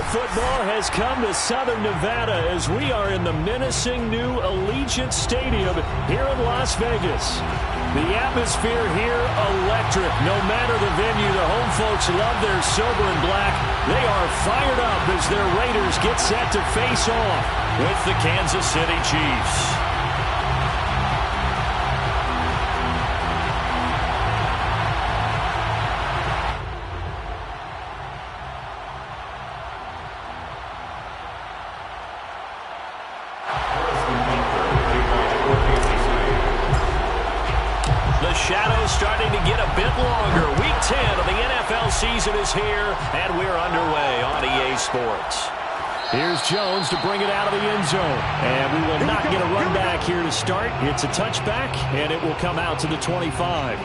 football has come to Southern Nevada as we are in the menacing new Allegiant Stadium here in Las Vegas. The atmosphere here, electric. No matter the venue, the home folks love their silver and black. They are fired up as their Raiders get set to face off with the Kansas City Chiefs. Starting to get a bit longer. Week 10 of the NFL season is here, and we're underway on EA Sports. Here's Jones to bring it out of the end zone. And we will not get a run back here to start. It's a touchback, and it will come out to the 25.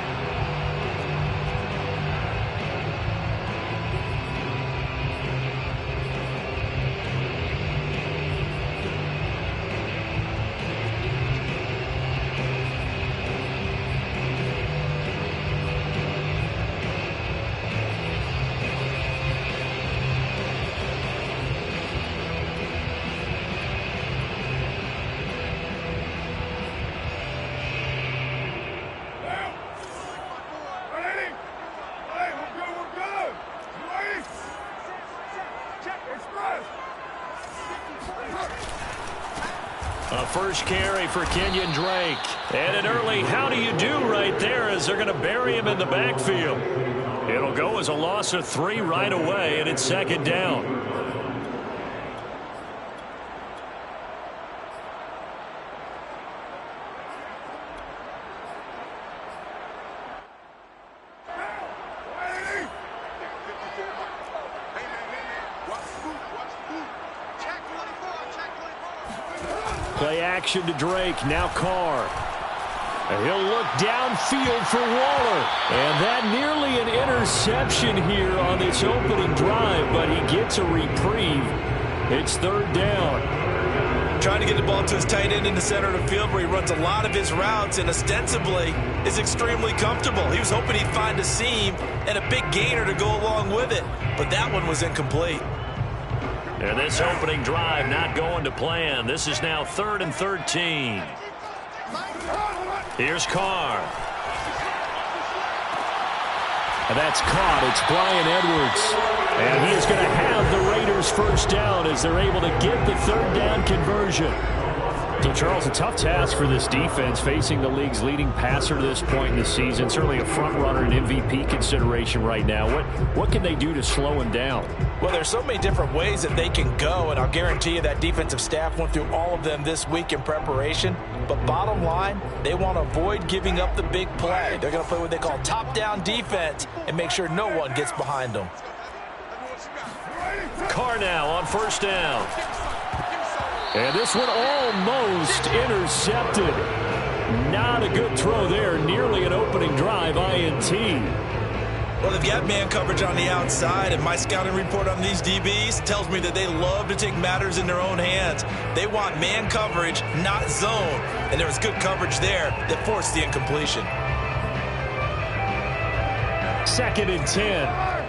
A first carry for Kenyon Drake. And an early how do you do right there as they're going to bury him in the backfield. It'll go as a loss of 3 right away, and it's second down. Play action to Drake. Now Carr. He'll look downfield for Waller. And that nearly an interception here on this opening drive, but he gets a reprieve. It's third down. Trying to get the ball to his tight end in the center of the field where he runs a lot of his routes and ostensibly is extremely comfortable. He was hoping he'd find a seam and a big gainer to go along with it, but that one was incomplete. And this opening drive not going to plan. This is now 3rd and 13. Here's Carr. And that's caught. It's Bryan Edwards. And he is going to have the Raiders first down as they're able to get the third down conversion. So, Charles, a tough task for this defense facing the league's leading passer to this point in the season. Certainly a front runner and MVP consideration right now. What can they do to slow him down? Well, there's so many different ways that they can go, and I'll guarantee you that defensive staff went through all of them this week in preparation. But bottom line, they want to avoid giving up the big play. They're going to play what they call top-down defense and make sure no one gets behind them. Carr now on first down. And this one almost intercepted. Not a good throw there. Nearly an opening drive INT. Well, they've got man coverage on the outside, and my scouting report on these DBs tells me that they love to take matters in their own hands. They want man coverage, not zone. And there was good coverage there that forced the incompletion. 2nd and 10.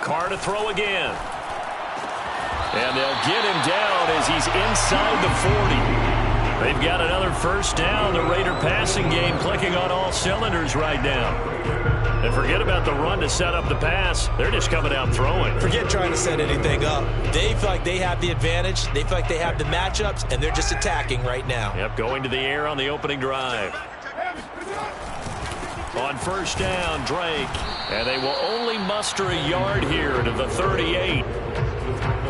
Carr to throw again. And they'll get him down as he's inside the 40. They've got another first down. The Raider passing game clicking on all cylinders right now. And forget about the run to set up the pass. They're just coming out throwing. Forget trying to set anything up. They feel like they have the advantage. They feel like they have the matchups, and they're just attacking right now. Yep, going to the air on the opening drive. On first down, Drake. And they will only muster a yard here to the 38.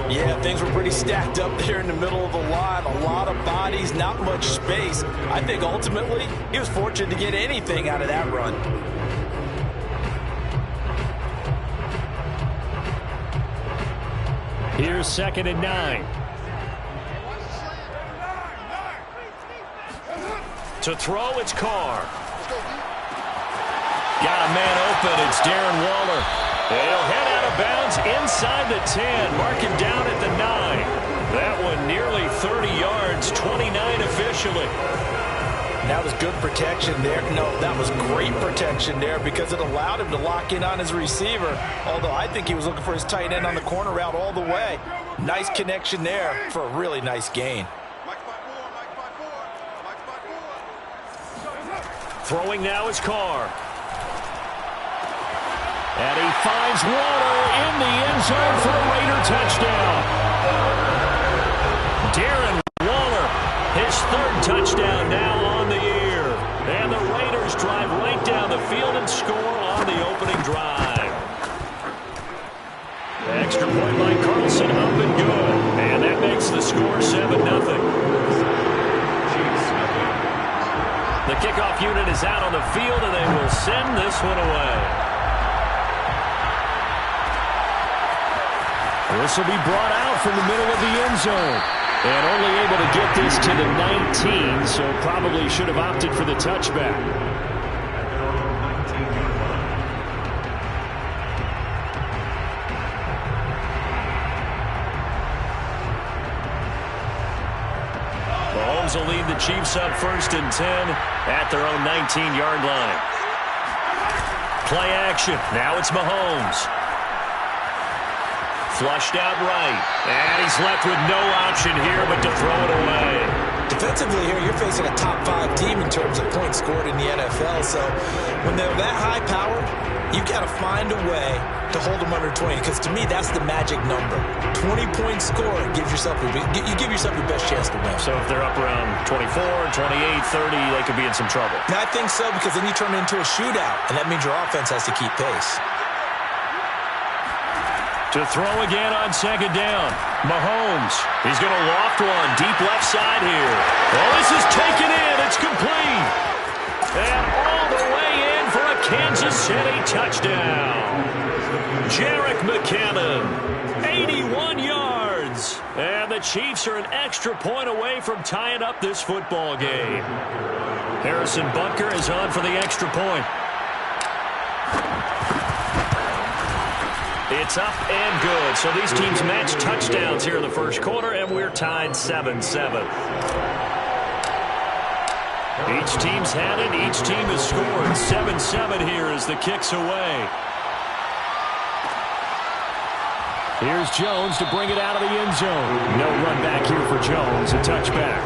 Yeah, things were pretty stacked up there in the middle of the line. A lot of bodies, not much space. I think ultimately he was fortunate to get anything out of that run. Here's 2nd and 9. To throw, it's Carr. Got a man open. It's Darren Waller. He'll head out of bounds inside the 10. Mark him down at the 9. That one nearly 30 yards, 29 officially. And that was good protection there. No, that was great protection there because it allowed him to lock in on his receiver. Although I think he was looking for his tight end on the corner route all the way. Nice connection there for a really nice gain. Throwing now is Carr. And he finds Waller in the end zone for a Raider touchdown. Darren Waller, his third touchdown now on the year. And the Raiders drive right down the field and score on the opening drive. Extra point by Carlson, up and good. And that makes the score 7-0. The kickoff unit is out on the field, and they will send this one away. This will be brought out from the middle of the end zone. And only able to get this to the 19, so probably should have opted for the touchback. Mahomes will lead the Chiefs up 1st and 10 at their own 19-yard line. Play action. Now it's Mahomes. Flushed out right. And he's left with no option here but to throw it away. Defensively here, you're facing a top-5 team in terms of points scored in the NFL. So when they're that high-powered, you've got to find a way to hold them under 20. Because to me, that's the magic number. 20-point score gives yourself you give yourself your best chance to win. So if they're up around 24, 28, 30, they could be in some trouble. And I think so, because then you turn it into a shootout, and that means your offense has to keep pace. To throw again on 2nd down. Mahomes. He's going to loft one deep left side here. Oh, this is taken in. It's complete. And all the way in for a Kansas City touchdown. Jerick McKinnon, 81 yards. And the Chiefs are an extra point away from tying up this football game. Harrison Butker is on for the extra point. It's up and good. So these teams match touchdowns here in the first quarter, and we're tied 7-7. Each team's had it. Each team has scored. 7-7 here as the kick's away. Here's Jones to bring it out of the end zone. No run back here for Jones. A touchback.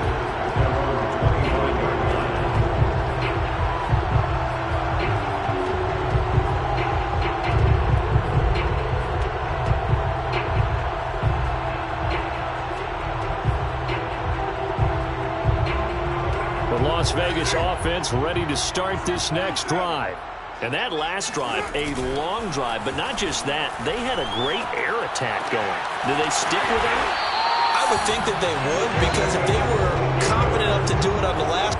Las Vegas offense ready to start this next drive. And that last drive, a long drive, but not just that. They had a great air attack going. Do they stick with that? I would think that they would, because if they were confident enough to do it on the last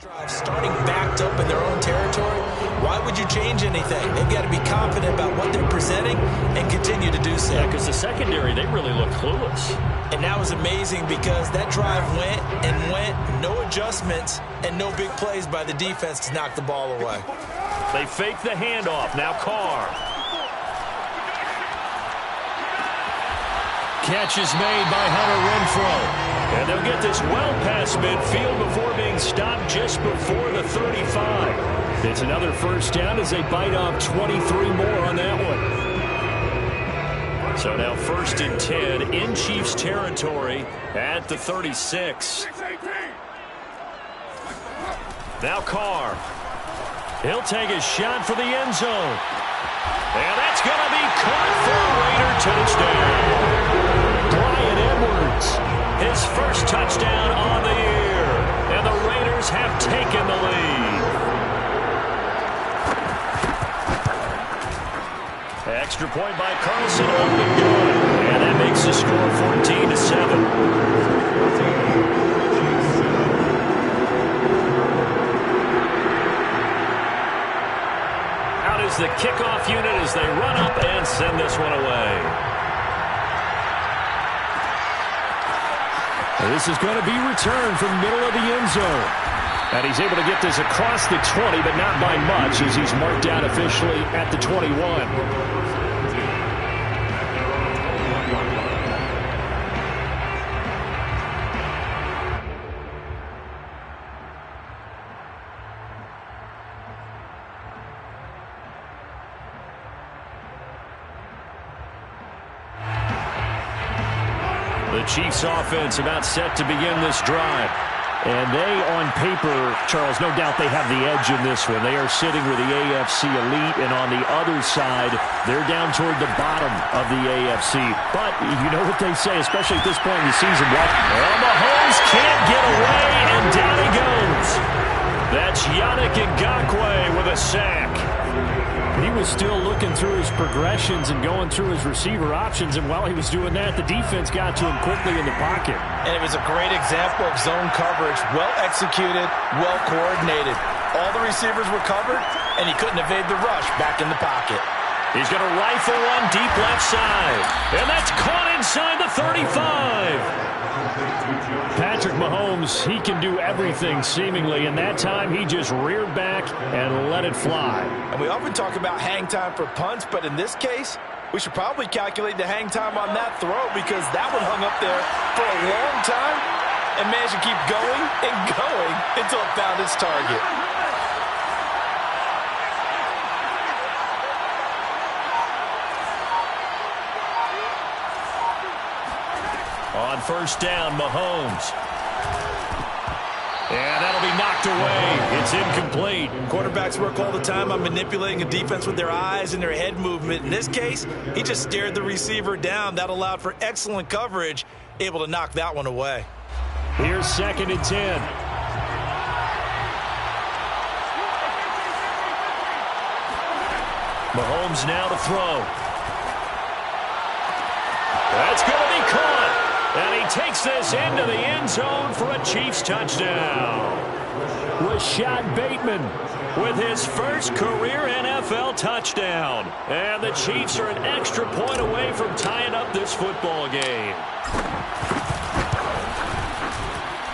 drive, starting backed up in their own territory, why would you change anything? They've got to be confident about what they're presenting and continue to do so. Yeah, because the secondary, they really look clueless. And that was amazing because that drive went and went, no adjustments, and no big plays by the defense to knock the ball away. They fake the handoff. Now Carr. Catch is made by Hunter Renfrow. And they'll get this well past midfield before being stopped just before the 35. It's another first down as they bite off 23 more on that one. So now 1st and 10 in Chiefs territory at the 36. Now Carr. He'll take a shot for the end zone. And that's going to be caught for a Raider touchdown. Bryan Edwards, his first touchdown on the year. And the Raiders have taken the lead. Extra point by Carlson, up and good. And that makes the score 14-7. kickoff unit as they run up and send this one away. This is going to be returned from middle of the end zone. And he's able to get this across the 20, but not by much as he's marked out officially at the 21. The Chiefs offense about set to begin this drive. And they, on paper, Charles, no doubt they have the edge in this one. They are sitting with the AFC elite, and on the other side, they're down toward the bottom of the AFC. But you know what they say, especially at this point in the season. Well, Mahomes can't get away, and down he goes. That's Yannick Ngakoue with a sack. He was still looking through his progressions and going through his receiver options, and while he was doing that, the defense got to him quickly in the pocket. And it was a great example of zone coverage, well executed, well coordinated. All the receivers were covered, and he couldn't evade the rush back in the pocket. He's going to rifle one deep left side, and that's caught inside the 35. Patrick Mahomes, he can do everything seemingly, and that time he just reared back and let it fly. And we often talk about hang time for punts, but in this case, we should probably calculate the hang time on that throw because that one hung up there for a long time and managed to keep going and going until it found its target. On first down, Mahomes. And that'll be knocked away. It's incomplete. Quarterbacks work all the time on manipulating a defense with their eyes and their head movement. In this case, he just stared the receiver down. That allowed for excellent coverage, able to knock that one away. Here's 2nd and 10. Mahomes now to throw. That's going to be caught. And he takes this into the end zone for a Chiefs touchdown. Rashad Bateman with his first career NFL touchdown. And the Chiefs are an extra point away from tying up this football game.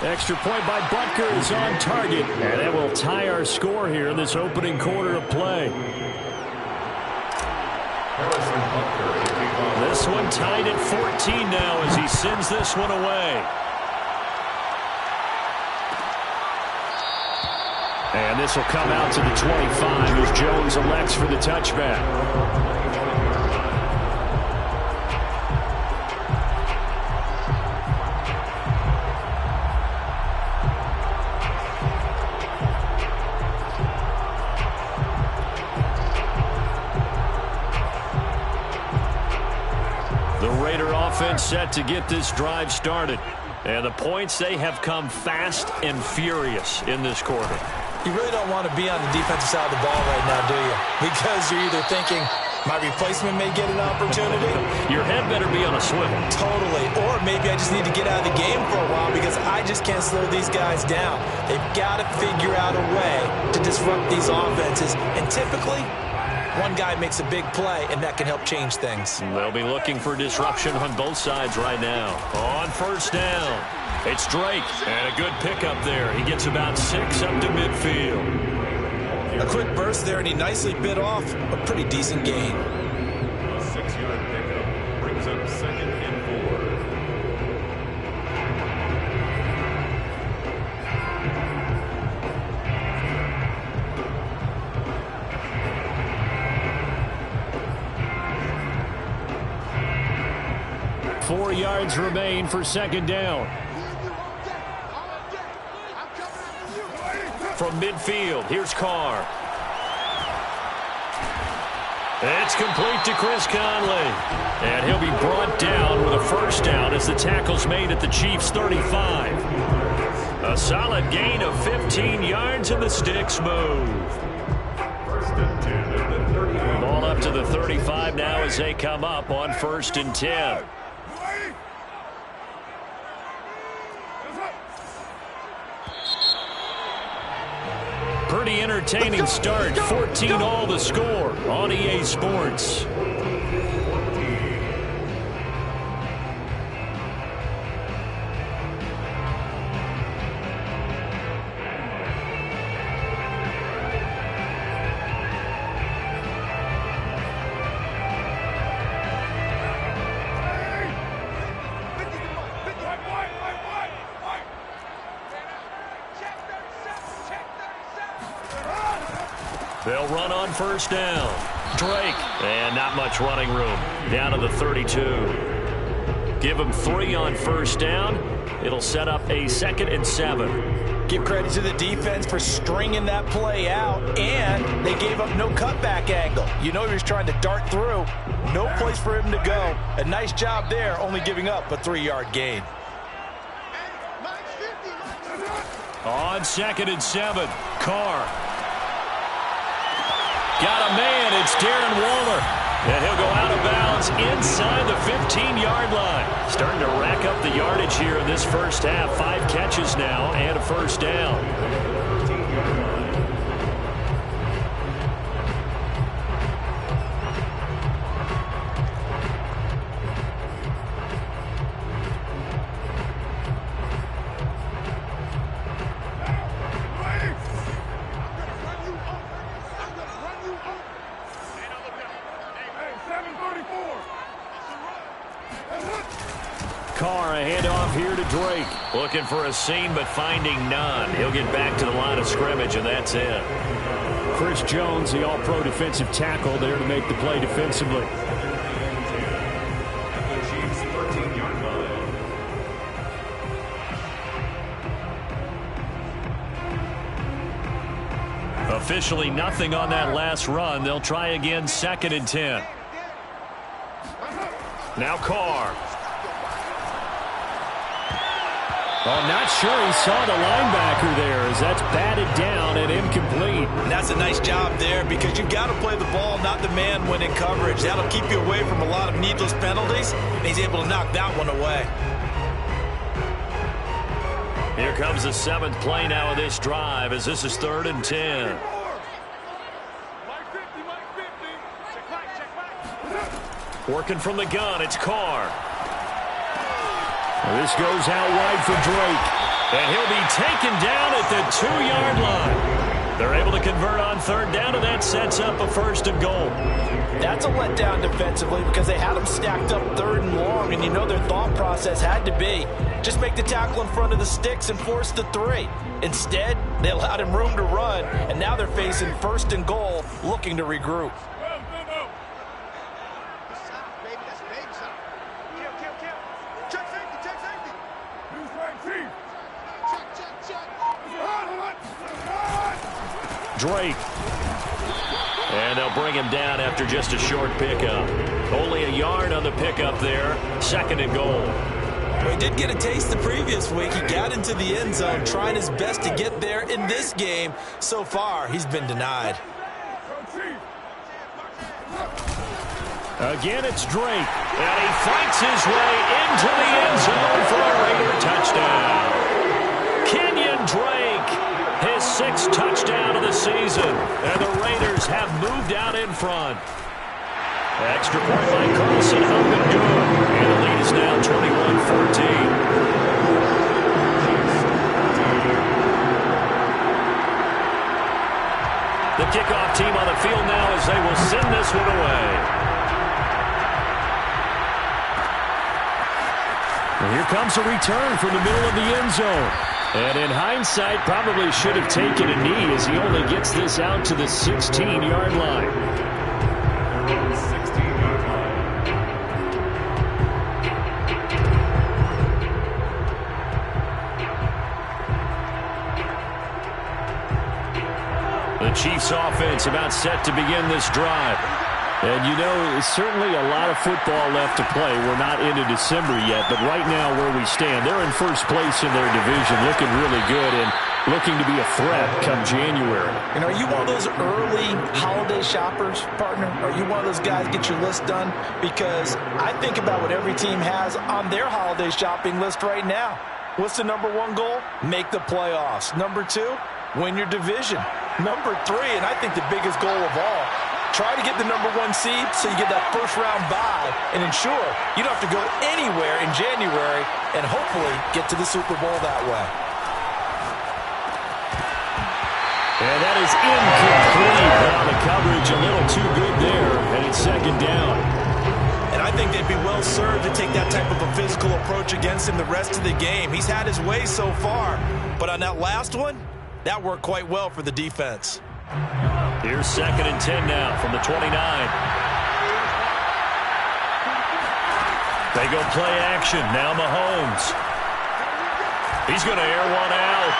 Extra point by Butker is on target. And that will tie our score here in this opening quarter of play. This one tied at 14 now as he sends this one away. And this will come out to the 25 as Jones elects for the touchback. Offense set to get this drive started. And the points, they have come fast and furious in this quarter. You really don't want to be on the defensive side of the ball right now, do you? Because you're either thinking, my replacement may get an opportunity. Your head better be on a swivel. Totally. Or maybe I just need to get out of the game for a while because I just can't slow these guys down. They've got to figure out a way to disrupt these offenses. And typically, one guy makes a big play, and that can help change things. They'll be looking for disruption on both sides right now. On first down, it's Drake, and a good pickup there. He gets about 6 up to midfield. A quick burst there, and he nicely bit off a pretty decent gain. A 6-yard pickup brings up 2nd and 4. Four yards remain for 2nd down. From midfield, here's Carr. It's complete to Chris Conley. And he'll be brought down with a first down as the tackle's made at the Chiefs' 35. A solid gain of 15 yards and the sticks move. First and 10 at the 35. Ball up to the 35 now as they come up on 1st and 10. Pretty entertaining start. 14 all the score on EA Sports. They'll run on first down. Drake. And not much running room. Down to the 32. Give him 3 on first down. It'll set up a 2nd and 7. Give credit to the defense for stringing that play out, and they gave up no cutback angle. You know he was trying to dart through. No place for him to go. A nice job there, only giving up a 3-yard gain. On 2nd and 7. Carr. Got a man. It's Darren Waller. And he'll go out of bounds inside the 15-yard line. Starting to rack up the yardage here in this first half. 5 catches now and a first down. Carr, a handoff here to Drake. Looking for a seam, but finding none. He'll get back to the line of scrimmage, and that's it. Chris Jones, the all-pro defensive tackle, there to make the play defensively. Officially nothing on that last run. They'll try again, 2nd and 10. Now Carr. Oh, not sure he saw the linebacker there as that's batted down and incomplete. And that's a nice job there because you've got to play the ball, not the man when in coverage. That'll keep you away from a lot of needless penalties, and he's able to knock that one away. Here comes the 7th play now of this drive as this is 3rd and 10. Working from the gun, it's Carr. This goes out wide for Drake. And he'll be taken down at the 2-yard line. They're able to convert on 3rd down, and that sets up a 1st and goal. That's a letdown defensively because they had them stacked up 3rd and long, and you know their thought process had to be just make the tackle in front of the sticks and force the 3. Instead, they allowed him room to run, and now they're facing 1st and goal, looking to regroup. Drake. And they'll bring him down after just a short pickup. Only a yard on the pickup there. 2nd and goal. Well, he did get a taste the previous week. He got into the end zone, trying his best to get there in this game. So far, he's been denied. Again, it's Drake. And he fights his way into the end zone for a Raider touchdown. Kenyon Drake. His 6th touchdown of the season. And the Raiders have moved out in front. Extra point by Carlson, helping good. And the lead is now 21-14. The kickoff team on the field now as they will send this one away. And here comes a return from the middle of the end zone. And in hindsight, probably should have taken a knee as he only gets this out to the 16-yard line. 16-yard line. The Chiefs offense about set to begin this drive. And you know, there's certainly a lot of football left to play. We're not into December yet, but right now where we stand, they're in first place in their division, looking really good and looking to be a threat come January. And are you one of those early holiday shoppers, partner? Are you one of those guys get your list done? Because I think about what every team has on their holiday shopping list right now. What's the #1 goal? Make the playoffs. #2, win your division. Number 3, and I think the biggest goal of all, try to get the number 1 seed so you get that first-round bye and ensure you don't have to go anywhere in January and hopefully get to the Super Bowl that way. And that is incomplete. Now the coverage a little too good there, and it's second down. And I think they'd be well served to take that type of a physical approach against him the rest of the game. He's had his way so far, but on that last one, that worked quite well for the defense. Here's second and 10 now from the 29. They go play action. Now Mahomes. He's going to air one out.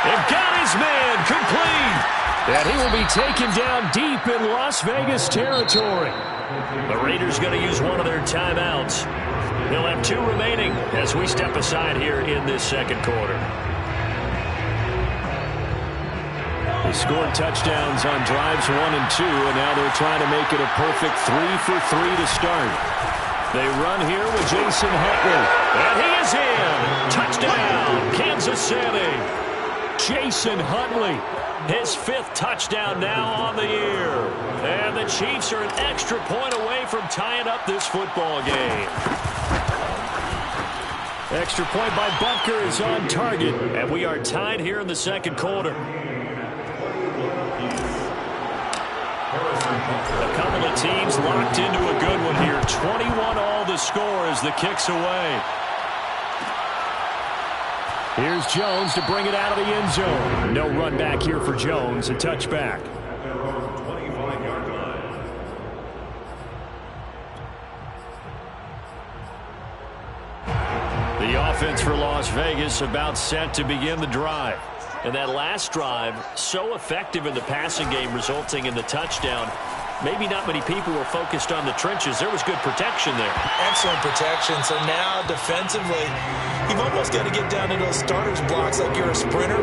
They've got his man complete. And he will be taken down deep in Las Vegas territory. The Raiders going to use one of their timeouts. They'll have 2 remaining as we step aside here in this second quarter. They scored touchdowns on drives 1 and 2, and now they're trying to make it a perfect 3 for 3 to start. They run here with Jason Huntley. And he is in. Touchdown, Kansas City. Jason Huntley, his 5th touchdown now on the year. And the Chiefs are an extra point away from tying up this football game. Extra point by Butker is on target, and we are tied here in the second quarter. A couple of teams locked into a good one here. 21 all the score as the kick's away. Here's Jones to bring it out of the end zone. No run back here for Jones. A touchback. The offense for Las Vegas about set to begin the drive. And that last drive, so effective in the passing game, resulting in the touchdown. Maybe not many people were focused on the trenches. There was good protection there. Excellent protection. So now defensively, you've almost got to get down to those starters blocks like you're a sprinter.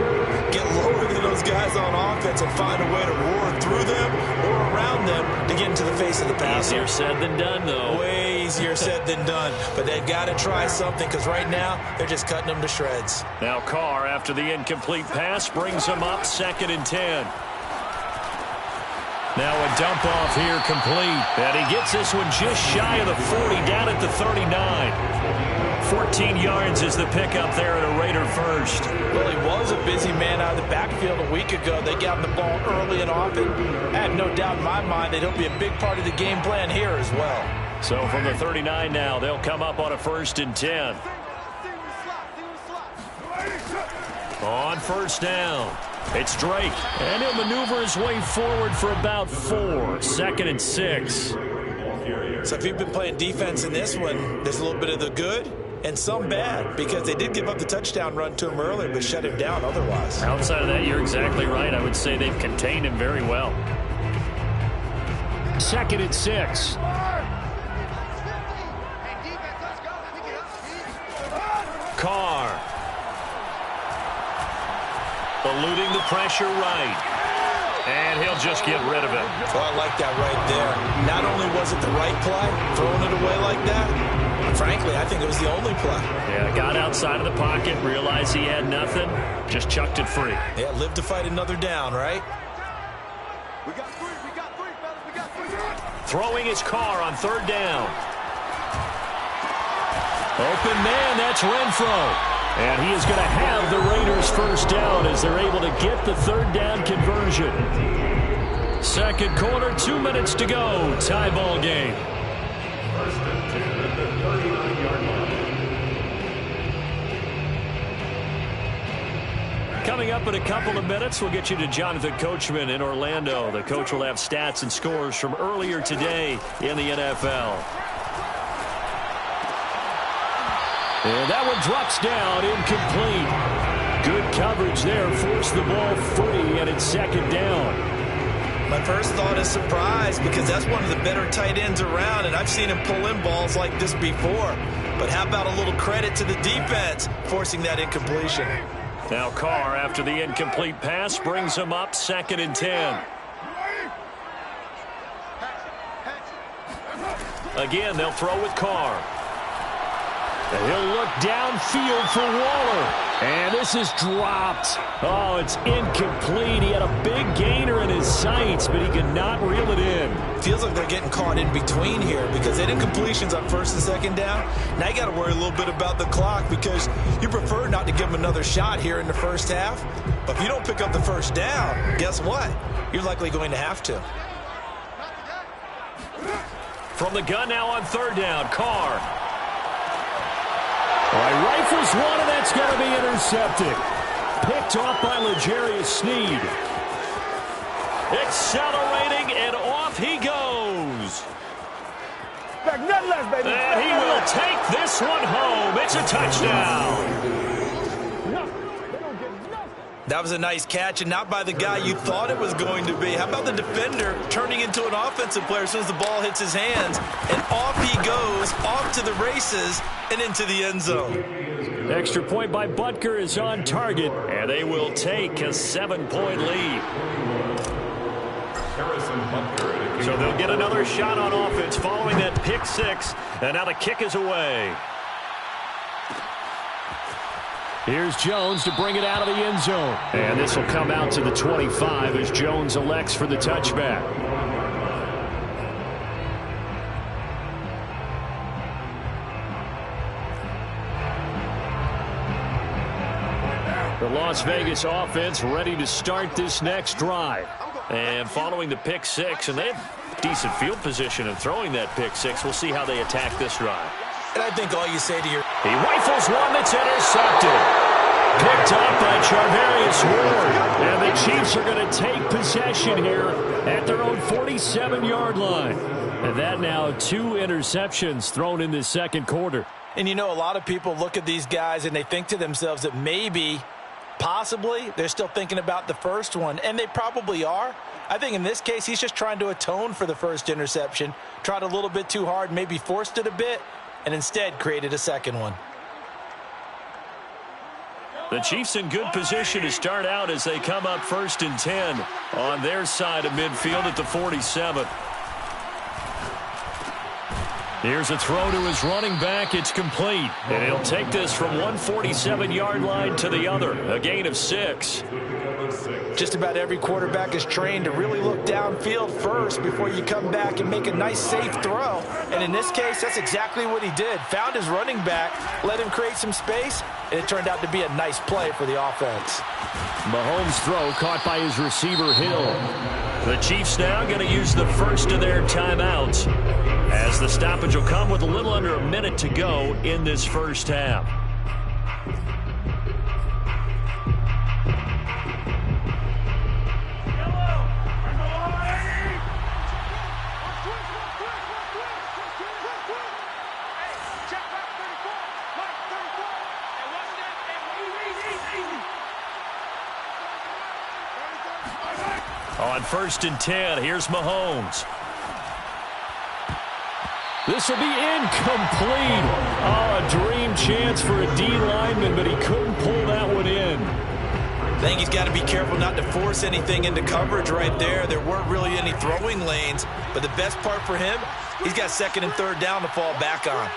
Get lower than those guys on offense and find a way to roar through them or around them to get into the face of the passer. Easier said than done, though. Way easier said than done. But they've got to try something because right now they're just cutting them to shreds. Now Carr, after the incomplete pass, brings them up second and 10. Now a dump off here complete. And he gets this one just shy of the 40, down at the 39. 14 yards is the pickup there at a Raider first. Well, he was a busy man out of the backfield a week ago. They got him the ball early and often. I have no doubt in my mind that he'll be a big part of the game plan here as well. So from the 39 now, they'll come up on a 1st and 10. On first down, it's Drake. And he'll maneuver his way forward for about 4. 2nd and 6. So if you've been playing defense in this one, there's a little bit of the good and some bad, because they did give up the touchdown run to him earlier but shut him down otherwise. Outside of that, you're exactly right. I would say they've contained him very well. 2nd and 6. Carr. Eluding the pressure right. And he'll just get rid of it. Well, I like that right there. Not only was it the right play, throwing it away like that, but frankly, I think it was the only play. Yeah, got outside of the pocket, realized he had nothing, just chucked it free. Yeah, live to fight another down, right? We got 3, fellas, we got 3. Throwing his Carr on 3rd down. Open man, that's Renfro. And he is going to have the Raiders first down as they're able to get the 3rd down conversion. Second quarter, 2 minutes to go. Tie ball game. Coming up in a couple of minutes, we'll get you to Jonathan Coachman in Orlando. The coach will have stats and scores from earlier today in the NFL. And that one drops down, incomplete. Good coverage there, forced the ball free, and it's 2nd down. My first thought is surprise, because that's one of the better tight ends around, and I've seen him pull in balls like this before. But how about a little credit to the defense forcing that incompletion? Now Carr, after the incomplete pass, brings him up 2nd and 10. Again, they'll throw with Carr. And he'll look downfield for Waller. And This is dropped. Oh, it's incomplete. He had a big gainer in his sights, but he could not reel it in. Feels like they're getting caught in between here because they had incompletions on first and second down. Now you got to worry a little bit about the clock because you prefer not to give them another shot here in the first half. But if you don't pick up the first down, guess what? You're likely going to have to. From the gun now on third down, Carr. Rifles one, and that's going to be intercepted. Picked off by L'Jarius Sneed. Accelerating, and off he goes. Nothing less, baby. And he will take this one home. It's a touchdown. That was a nice catch, and not by the guy you thought it was going to be. How about the defender turning into an offensive player as soon as the ball hits his hands, and off he goes, off to the races, and into the end zone. Extra point by Butker is on target, and they will take a 7-point lead. So they'll get another shot on offense following that pick six, and now the kick is away. Here's Jones to bring it out of the end zone. And this will come out to the 25 as Jones elects for the touchback. The Las Vegas offense ready to start this next drive. And following the pick six, and they have decent field position in throwing that pick six. We'll see how they attack this drive. And I think all you say to your... He rifles one that's intercepted. Picked up by Charvarius Ward. And the Chiefs are going to take possession here at their own 47-yard line. And that now 2 interceptions thrown in the second quarter. And you know, a lot of people look at these guys and they think to themselves that maybe, possibly, they're still thinking about the first one. And they probably are. I think in this case, he's just trying to atone for the first interception. Tried a little bit too hard, maybe forced it a bit, and instead created a second one. The Chiefs in good position to start out as they come up 1st and 10 on their side of midfield at the 47. Here's a throw to his running back. It's complete. And he'll take this from 147-yard line to the other. A gain of 6. Just about every quarterback is trained to really look downfield first before you come back and make a nice, safe throw. And in this case, that's exactly what he did. Found his running back, let him create some space, and it turned out to be a nice play for the offense. Mahomes' throw caught by his receiver, Hill. The Chiefs now going to use the first of their timeouts as the stoppage will come with a little under a minute to go in this first half. On 1st and 10, here's Mahomes. This will be incomplete. Oh, a dream chance for a D lineman, but he couldn't pull that one in. I think he's got to be careful not to force anything into coverage right there. There weren't really any throwing lanes, but the best part for him, he's got 2nd and 3rd down to fall back on.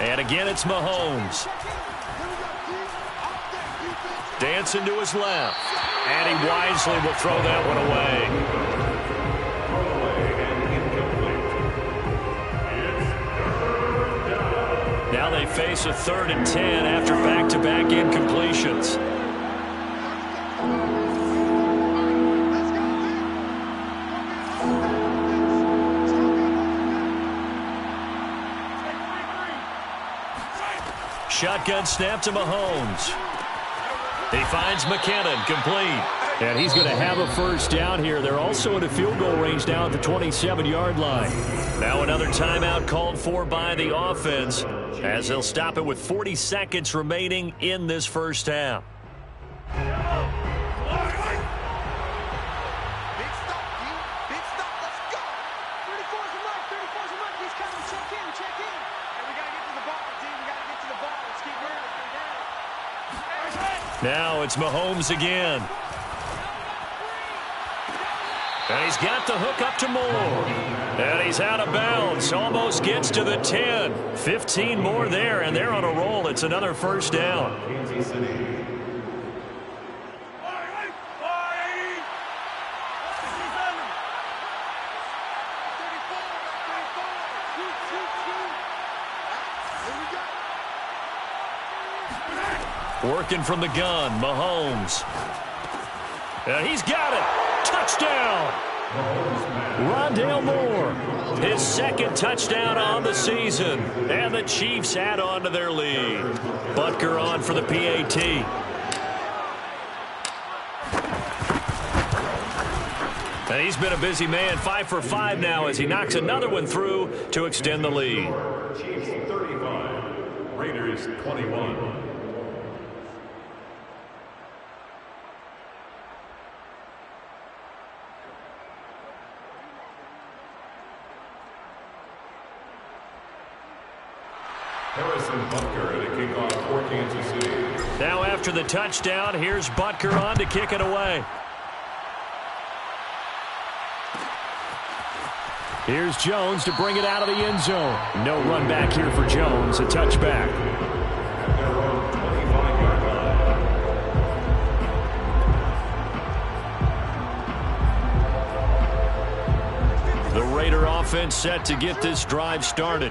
And again, it's Mahomes. Dancing to his left. And he wisely will throw that one away. Now they face a 3rd and 10 after back-to-back incompletions. Shotgun snap to Mahomes. He finds McKinnon, complete. And he's going to have a first down here. They're also in a field goal range now at the 27-yard line. Now another timeout called for by the offense as they'll stop it with 40 seconds remaining in this first half. Now it's Mahomes again. And he's got the hook up to Moore. And he's out of bounds. This almost gets to the 10. 15 more there, and they're on a roll. It's another first down. Kansas City. Working from the gun, Mahomes. He's got it. Touchdown. Rondale Moore. His second touchdown on the season. And the Chiefs add on to their lead. Butker on for the PAT. And he's been a busy man, 5 for 5 now as he knocks another one through to extend the lead. Chiefs 35, Raiders 21. Harrison Butker at a kickoff for Kansas City. Now after the touchdown, here's Butker on to kick it away. Here's Jones to bring it out of the end zone. No run back here for Jones. A touchback. At their own 25-yard line. The Raider offense set to get this drive started.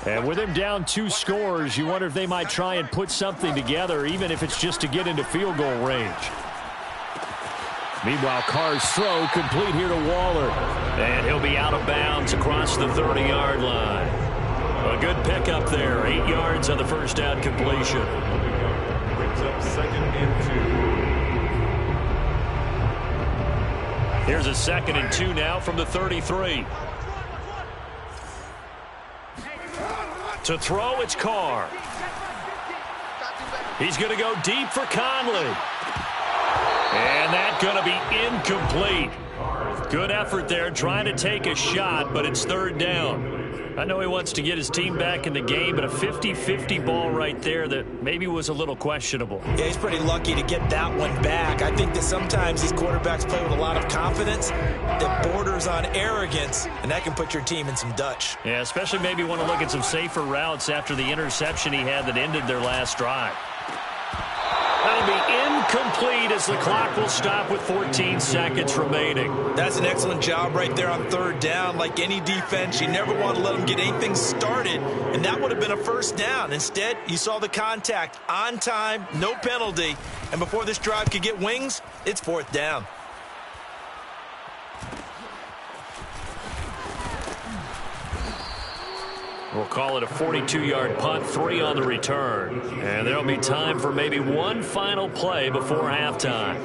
And with him down 2 scores, you wonder if they might try and put something together, even if it's just to get into field goal range. Meanwhile, Carr's throw complete here to Waller. And he'll be out of bounds across the 30-yard line. A good pickup there. 8 yards on the first down completion. Brings up 2nd and 2. Here's a 2nd and 2 now from the 33. To throw, it's Carr. He's going to go deep for Conley. And that's going to be incomplete. Good effort there trying to take a shot, but it's 3rd down. I know he wants to get his team back in the game, but a 50-50 ball right there that maybe was a little questionable. Yeah, he's pretty lucky to get that one back. I think that sometimes these quarterbacks play with a lot of confidence that borders on arrogance, and that can put your team in some Dutch. Yeah, especially maybe want to look at some safer routes after the interception he had that ended their last drive. That'll be incomplete as the clock will stop with 14 seconds remaining. That's an excellent job right there on 3rd down. Like any defense, you never want to let them get anything started, and that would have been a first down. Instead, you saw the contact on time, no penalty, and before this drive could get wings, it's 4th down. We'll call it a 42-yard punt, 3 on the return. And there'll be time for maybe one final play before halftime.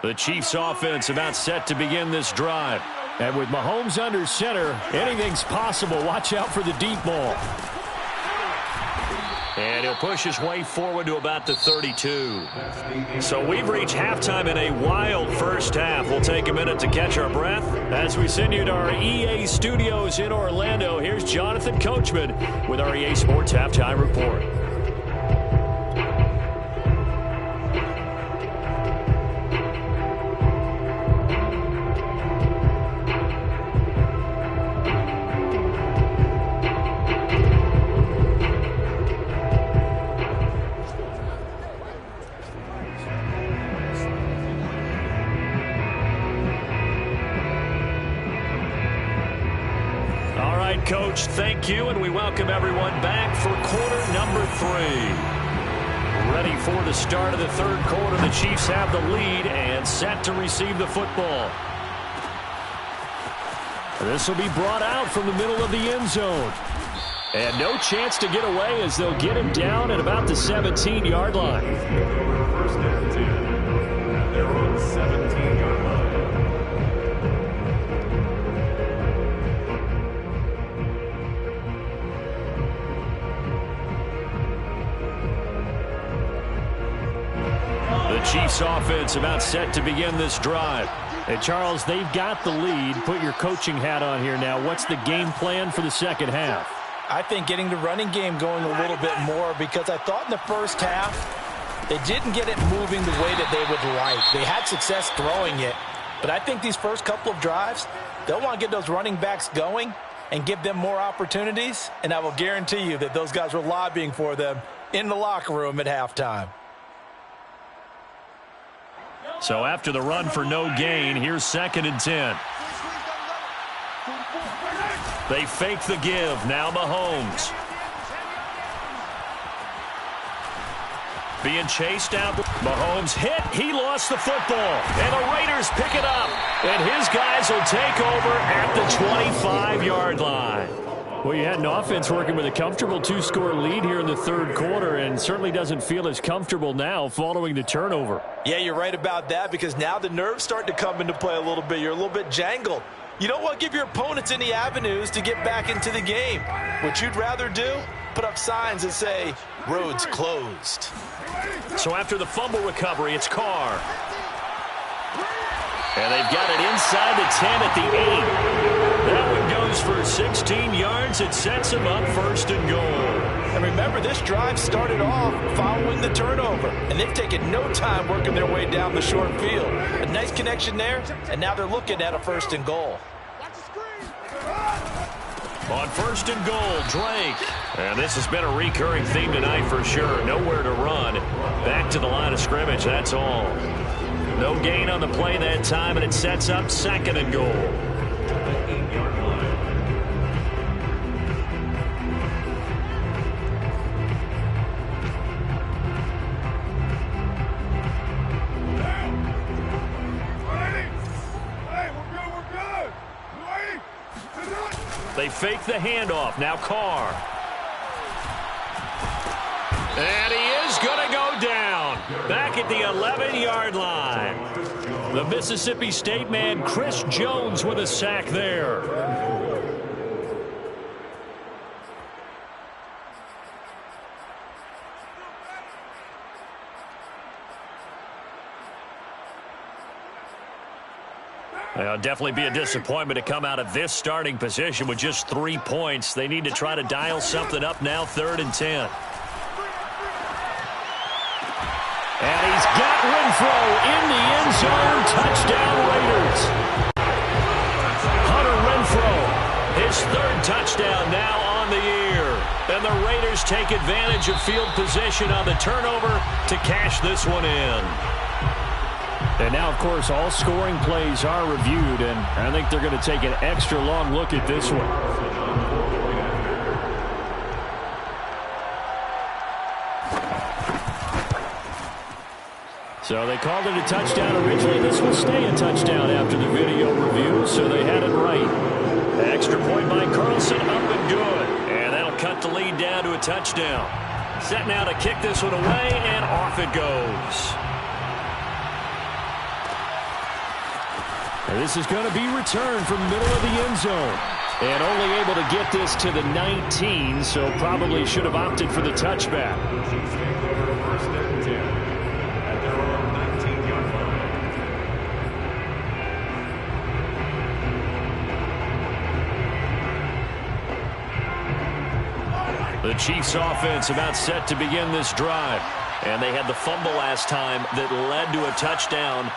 The Chiefs offense about set to begin this drive. And with Mahomes under center, anything's possible. Watch out for the deep ball. And he'll push his way forward to about the 32. So we've reached halftime in a wild first half. We'll take a minute to catch our breath. As we send you to our EA studios in Orlando, here's Jonathan Coachman with our EA Sports Halftime Report. Coach, thank you, and we welcome everyone back for quarter number 3. Ready for the start of the 3rd quarter. The Chiefs have the lead and set to receive the football. This will be brought out from the middle of the end zone. And no chance to get away as they'll get him down at about the 17-yard line. 1st and 10. At their own 17-yard line. Chiefs offense about set to begin this drive. Hey, Charles, they've got the lead. Put your coaching hat on here now. What's the game plan for the second half? I think getting the running game going a little bit more, because I thought in the first half they didn't get it moving the way that they would like. They had success throwing it, but I think these first couple of drives, they'll want to get those running backs going and give them more opportunities, and I will guarantee you that those guys were lobbying for them in the locker room at halftime. So after the run for no gain, here's 2nd and 10. They fake the give. Now Mahomes. Being chased out. Mahomes hit. He lost the football. And the Raiders pick it up. And his guys will take over at the 25-yard line. Well, you had an offense working with a comfortable 2-score lead here in the third quarter, and certainly doesn't feel as comfortable now following the turnover. Yeah, you're right about that, because now the nerves start to come into play a little bit. You're a little bit jangled. You don't want to give your opponents any avenues to get back into the game. What you'd rather do, put up signs that say, roads closed. So after the fumble recovery, it's Carr. And they've got it inside the 10 at the 8. That one goes for 16 yards. It sets them up 1st and goal. And remember, this drive started off following the turnover, and they've taken no time working their way down the short field. A nice connection there, and now they're looking at a 1st and goal. On 1st and goal, Drake. And this has been a recurring theme tonight for sure. Nowhere to run. Back to the line of scrimmage, that's all. No gain on the play that time, and it sets up 2nd and goal. They fake the handoff. Now Carr. And he is going to go down. Back at the 11-yard line. The Mississippi State man, Chris Jones, with a sack there. It'll definitely be a disappointment to come out of this starting position with just 3 points. They need to try to dial something up now, 3rd and 10. And he's got Renfro in the end zone. Touchdown, Raiders. Hunter Renfro, his 3rd touchdown now on the year. And the Raiders take advantage of field position on the turnover to cash this one in. And now, of course, all scoring plays are reviewed, and I think they're going to take an extra long look at this one. So they called it a touchdown originally. This will stay a touchdown after the video review, so they had it right. Extra point by Carlson, up and good. And that'll cut the lead down to a touchdown. Set now to kick this one away, and off it goes. And this is going to be returned from the middle of the end zone. And only able to get this to the 19, so probably should have opted for the touchback. The Chiefs offense about set to begin this drive. And they had the fumble last time that led to a touchdown.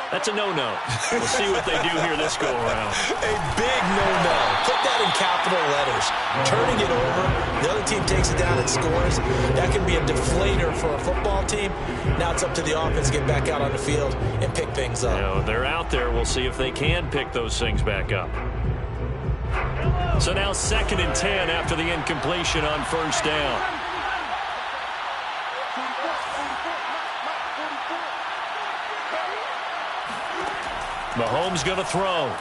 That's a no-no. We'll see what they do here this go-around. A big no-no. Put that in capital letters. Turning it over, the other team takes it down and scores. That can be a deflator for a football team. Now it's up to the offense to get back out on the field and pick things up. You know, they're out there. We'll see if they can pick those things back up. So now 2nd and 10 after the incompletion on 1st down. Mahomes going to throw.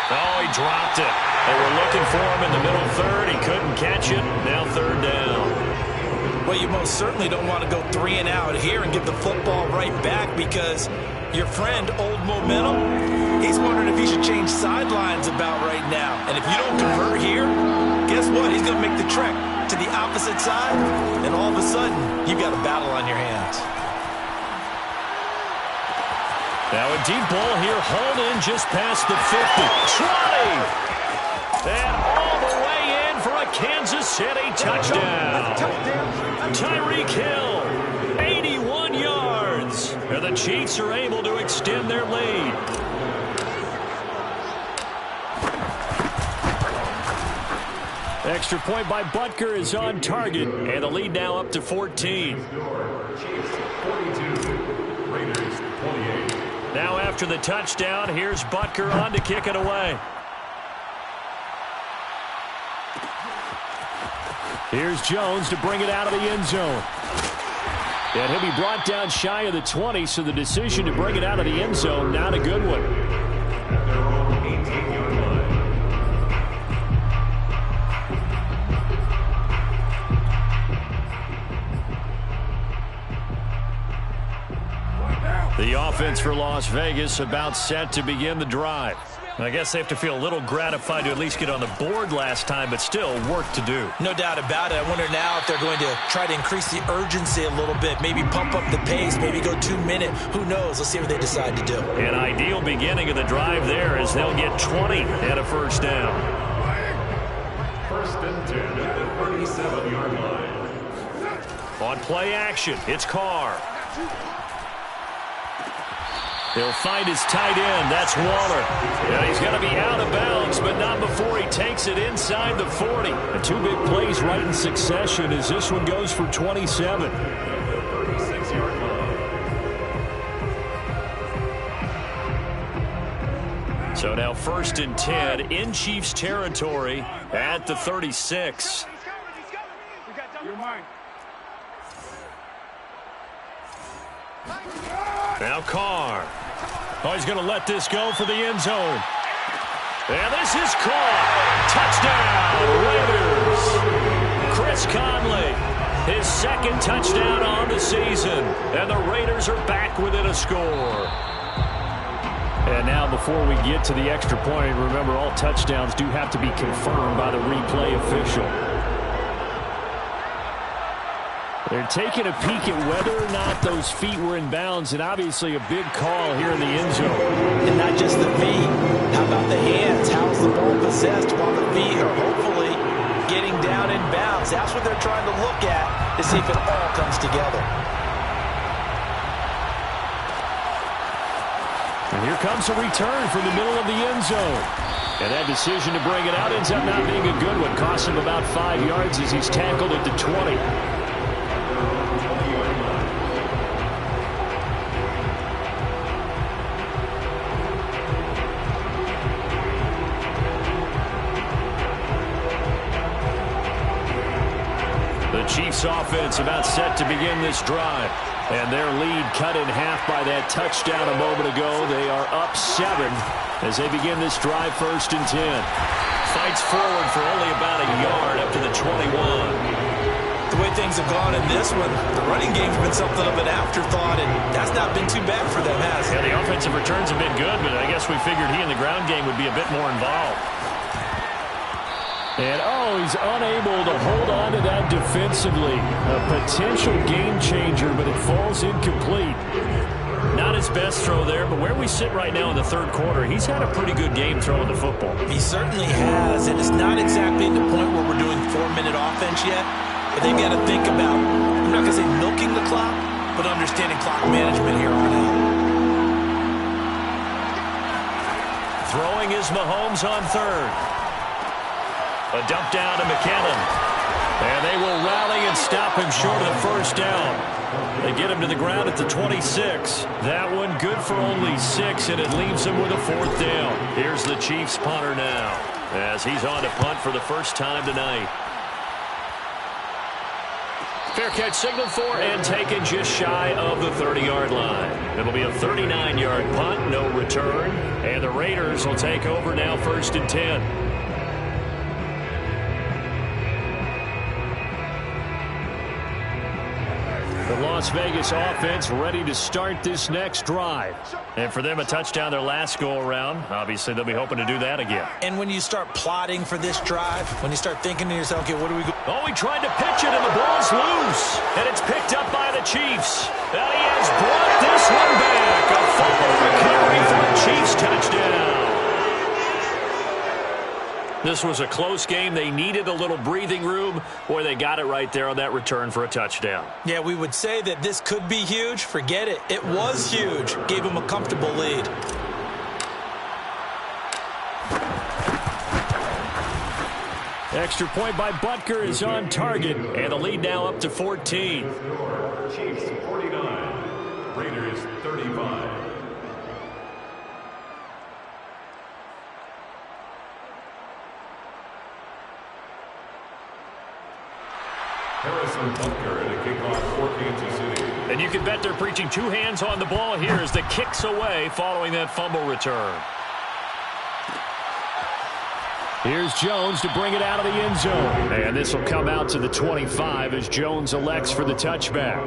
Oh, he dropped it. They were looking for him in the middle 3rd. He couldn't catch it. Now 3rd down. Well, you most certainly don't want to go 3 and out here and give the football right back, because your friend, Old Momentum, he's wondering if he should change sidelines about right now. And if you don't convert here, guess what? He's going to make the trek to the opposite side, and all of a sudden, you've got a battle on your hands. Now a deep ball here, hauled in just past the 50. Trotting! And all the way in for a Kansas City touchdown. Tyreek Hill, 81 yards. And the Chiefs are able to extend their lead. Extra point by Butker is on target, and the lead now up to 14. Now after the touchdown, here's Butker on to kick it away. Here's Jones to bring it out of the end zone. And he'll be brought down shy of the 20, so the decision to bring it out of the end zone, not a good one. The offense for Las Vegas about set to begin the drive. I guess they have to feel a little gratified to at least get on the board last time, but still work to do. No doubt about it. I wonder now if they're going to try to increase the urgency a little bit, maybe pump up the pace, maybe go 2 minute. Who knows? Let's see what they decide to do. An ideal beginning of the drive there as they'll get 20 and a first down. First and 10 at the 37-yard line. On play action, it's Carr. He'll find his tight end. That's Waller. Yeah, he's going to be out of bounds, but not before he takes it inside the 40. And two big plays right in succession as this one goes for 27. 36-yard line. So now first and 10 in Chiefs territory at the 36. Now Carr. Oh, he's going to let this go for the end zone. And this is caught. Touchdown, Raiders. Chris Conley, his second touchdown on the season. And the Raiders are back within a score. And now before we get to the extra point, remember all touchdowns do have to be confirmed by the replay official. They're taking a peek at whether or not those feet were in bounds, and obviously a big call here in the end zone. And not just the feet. How about the hands? How's the ball possessed while the feet are hopefully getting down in bounds? That's what they're trying to look at to see if it all comes together. And here comes a return from the middle of the end zone. And that decision to bring it out ends up not being a good one. Costs him about 5 yards as he's tackled at the 20. Chiefs offense about set to begin this drive. And their lead cut in half by that touchdown a moment ago. They are up 7 as they begin this drive first and 10. Fights forward for only about a yard up to the 21. The way things have gone in this one, the running game's been something of an afterthought, and that's not been too bad for them, has it? Yeah, the offensive returns have been good, but I guess we figured he in the ground game would be a bit more involved. And, oh, he's unable to hold on to that defensively. A potential game changer, but it falls incomplete. Not his best throw there, but where we sit right now in the third quarter, he's had a pretty good game throwing the football. He certainly has, and it's not exactly at the point where we're doing 4-minute offense yet, but they've got to think about, I'm not going to say milking the clock, but understanding clock management here on out. Throwing is Mahomes on third. A dump down to McKinnon. And they will rally and stop him short of the first down. They get him to the ground at the 26. That one good for only 6, and it leaves him with a 4th down. Here's the Chiefs punter now as he's on to punt for the first time tonight. Fair catch signaled for and taken just shy of the 30-yard line. It'll be a 39-yard punt, no return. And the Raiders will take over now first and 10. The Las Vegas offense ready to start this next drive. And for them, a touchdown their last go-around. Obviously, they'll be hoping to do that again. And when you start plotting for this drive, when you start thinking to yourself, okay, what do we go? Oh, he tried to pitch it, and the ball's loose. And it's picked up by the Chiefs. And he has brought this one back. A fumble recovery for the Chiefs touchdown. This was a close game. They needed a little breathing room. Boy, they got it right there on that return for a touchdown. Yeah, we would say that this could be huge. Forget it. It was huge. Gave them a comfortable lead. Extra point by Butker is on target, and the lead now up to 14. Chiefs 49, Raiders 35. Harrison Butker at a kickoff for Kansas City. And you can bet they're preaching two hands on the ball here as the kick's away following that fumble return. Here's Jones to bring it out of the end zone. And this will come out to the 25 as Jones elects for the touchback.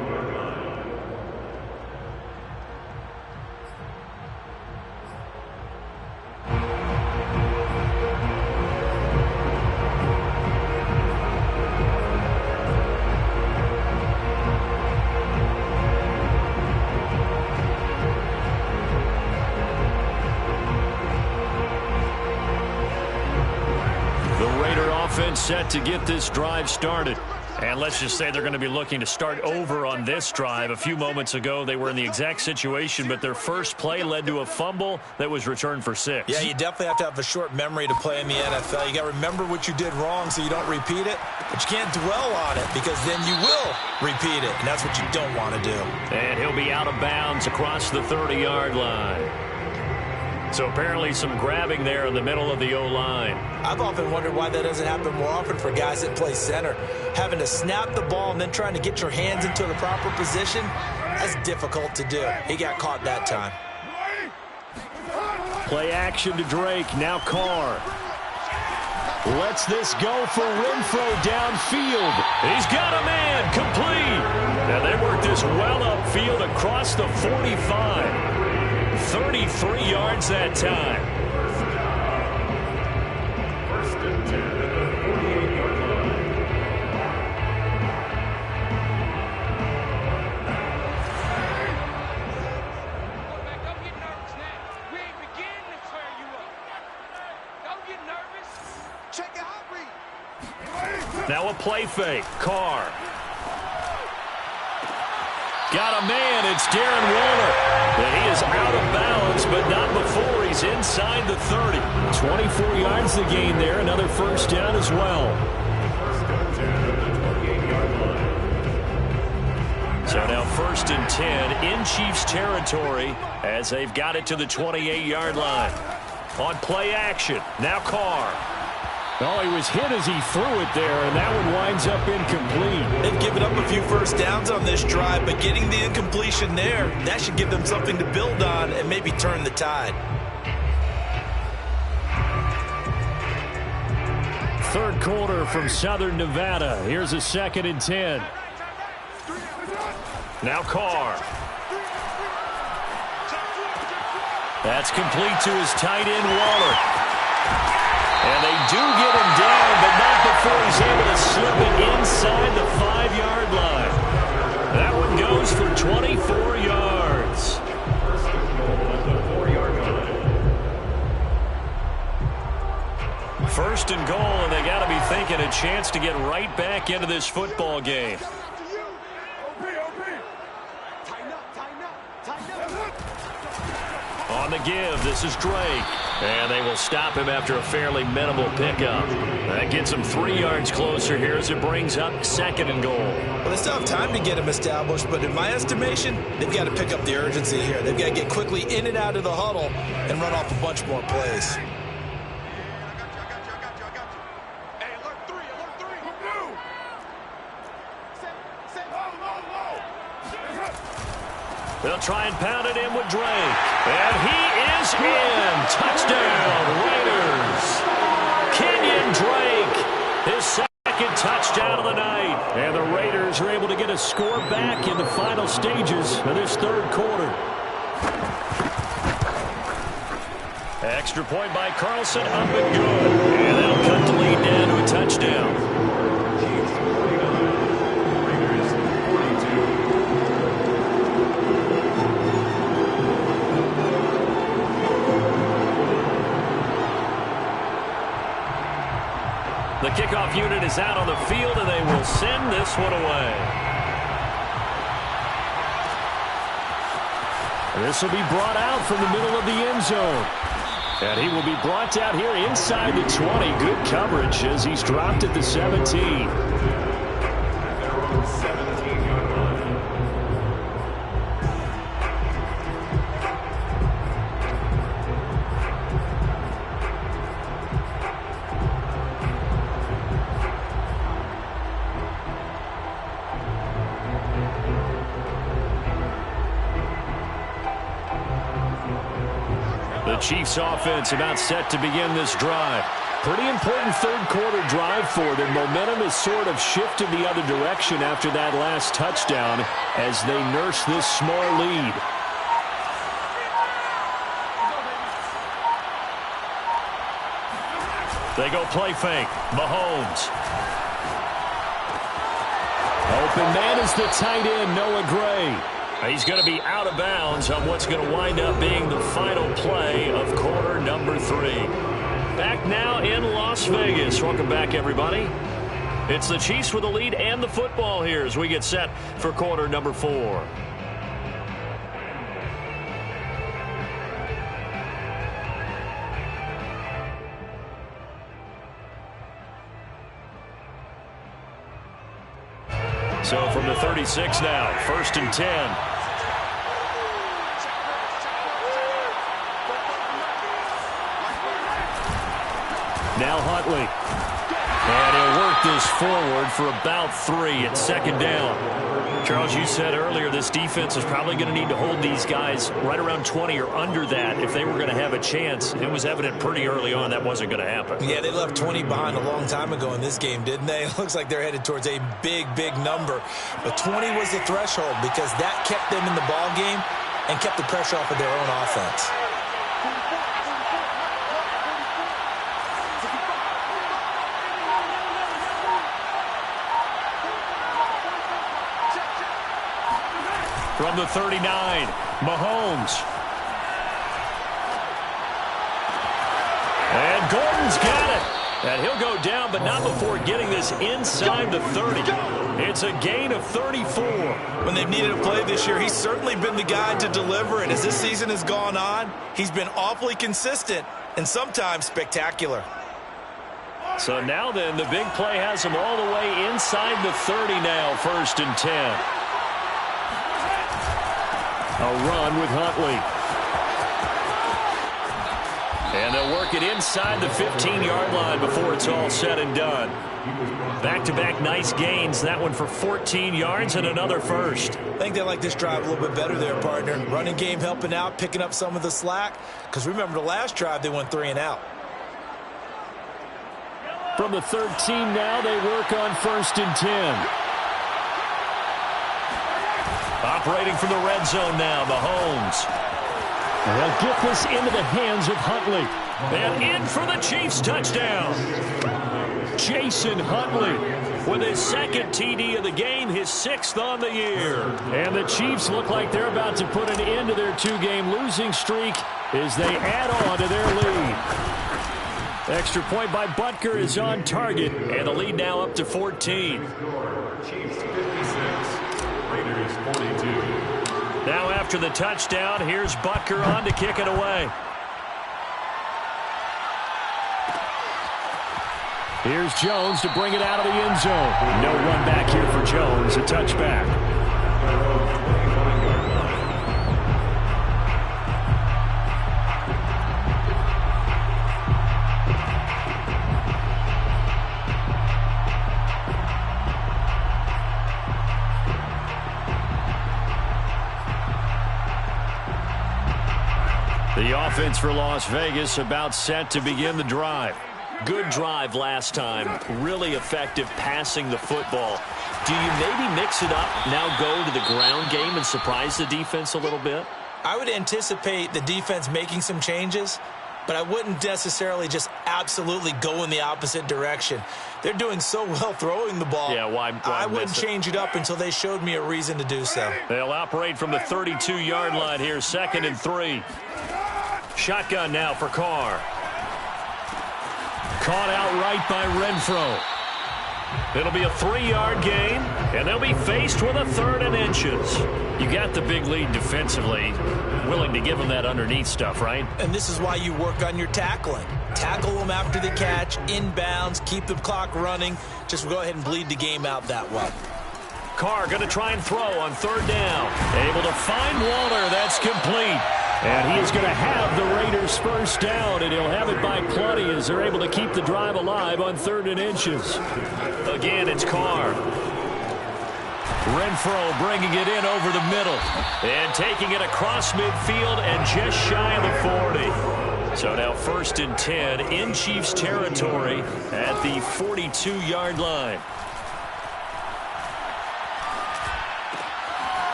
Set to get this drive started. And let's just say they're going to be looking to start over on this drive. A few moments ago, they were in the exact situation, but their first play led to a fumble that was returned for 6. Yeah, you definitely have to have a short memory to play in the NFL. You got to remember what you did wrong so you don't repeat it, but you can't dwell on it because then you will repeat it, and that's what you don't want to do. And he'll be out of bounds across the 30-yard line. So apparently some grabbing there in the middle of the O-line. I've often wondered why that doesn't happen more often for guys that play center. Having to snap the ball and then trying to get your hands into the proper position, that's difficult to do. He got caught that time. Play action to Drake. Now Carr. Lets this go for Renfro downfield. He's got a man. Complete. Now they work this well upfield across the 45. 33 yards that time. First and 10 at the 48-yard line. Don't get nervous now. We ain't beginning to tear you up. Don't get nervous. Check your heart rate. Now a play fake. Carr. Got a man. It's Darren Waller. And he is out of bounds, but not before he's inside the 30. 24 yards to gain there. Another first down as well. First and 10 at the 28-yard line. So now first and 10 in Chiefs territory as they've got it to the 28-yard line. On play action. Now Carr. Oh, he was hit as he threw it there, and that one winds up incomplete. They've given up a few first downs on this drive, but getting the incompletion there, that should give them something to build on and maybe turn the tide. Third quarter from Southern Nevada. Here's a 2nd and 10. Now Carr. That's complete to his tight end, Waller. And they do get him down, but not before he's able to slip it inside the 5-yard line. That one goes for 24 yards. First and goal at the 4-yard line. First and goal, and they got to be thinking a chance to get right back into this football game. On the give, this is Drake. And they will stop him after a fairly minimal pickup. That gets him 3 yards closer here as it brings up 2nd and goal. Well, they still have time to get him established, but in my estimation, they've got to pick up the urgency here. They've got to get quickly in and out of the huddle and run off a bunch more plays. They'll try and pound it in with Drake. And he is in. Touchdown, Raiders. Kenyon Drake, his second touchdown of the night. And the Raiders are able to get a score back in the final stages of this third quarter. Extra point by Carlson, up and good. And that'll cut the lead down to a touchdown. Chiefs 49, Raiders 42. kickoff unit is out on the field, and they will send this one away. This will be brought out from the middle of the end zone. And he will be brought out here inside the 20. Good coverage as he's dropped at the 17. The Chiefs offense about set to begin this drive. Pretty important third quarter drive for them. Momentum has sort of shifted the other direction after that last touchdown as they nurse this small lead. They go play fake. Mahomes. Open man is the tight end, Noah Gray. He's going to be out of bounds on what's going to wind up being the final play of quarter number 3. Back now in Las Vegas. Welcome back, everybody. It's the Chiefs with the lead and the football here as we get set for quarter number 4. So from the 36 now, 1st and 10. Now Huntley. And he'll work this forward for about 3 at 2nd down. Charles, you said earlier this defense is probably going to need to hold these guys right around 20 or under that if they were going to have a chance. It was evident pretty early on that wasn't going to happen. Yeah, they left 20 behind a long time ago in this game, didn't they? It looks like they're headed towards a big, big number. But 20 was the threshold because that kept them in the ball game and kept the pressure off of their own offense. From the 39, Mahomes. And Gordon's got it. And he'll go down, but not before getting this inside the 30. It's a gain of 34. When they've needed a play this year, he's certainly been the guy to deliver it. As this season has gone on, he's been awfully consistent and sometimes spectacular. So now then, the big play has him all the way inside the 30 now, 1st and 10. A run with Huntley. And they'll work it inside the 15-yard line before it's all said and done. Back-to-back nice gains. That one for 14 yards and another first. I think they like this drive a little bit better there, partner. Running game helping out, picking up some of the slack. Because remember, the last drive they went 3 and out. From the 13 now, they work on 1st and 10. Operating from the red zone now, Mahomes. And they'll get this into the hands of Huntley. And in for the Chiefs touchdown. Jason Huntley with his 2nd TD of the game, his 6th on the year. And the Chiefs look like they're about to put an end to their 2-game losing streak as they add on to their lead. Extra point by Butker is on target. And the lead now up to 14. Chiefs 56, Raiders 42. Now after the touchdown, here's Butker on to kick it away. Here's Jones to bring it out of the end zone. No run back here for Jones, a touchback. The offense for Las Vegas about set to begin the drive. Good drive last time. Really effective passing the football. Do you maybe mix it up, now go to the ground game and surprise the defense a little bit? I would anticipate the defense making some changes, but I wouldn't necessarily just absolutely go in the opposite direction. They're doing so well throwing the ball. Yeah, why I wouldn't change it up until they showed me a reason to do so. They'll operate from the 32-yard line here, 2nd and 3. Shotgun now for Carr. Caught outright by Renfro. It'll be a 3-yard gain, and they'll be faced with a 3rd and inches. You got the big lead defensively, willing to give them that underneath stuff, right? And this is why you work on your tackling. Tackle them after the catch, inbounds, keep the clock running. Just go ahead and bleed the game out that way. Carr going to try and throw on 3rd down. Able to find Waller. That's complete. And he is going to have the Raiders first down, and he'll have it by plenty as they're able to keep the drive alive on 3rd and inches. Again, it's Carr. Renfro bringing it in over the middle and taking it across midfield and just shy of the 40. So now 1st and 10 in Chiefs territory at the 42-yard line.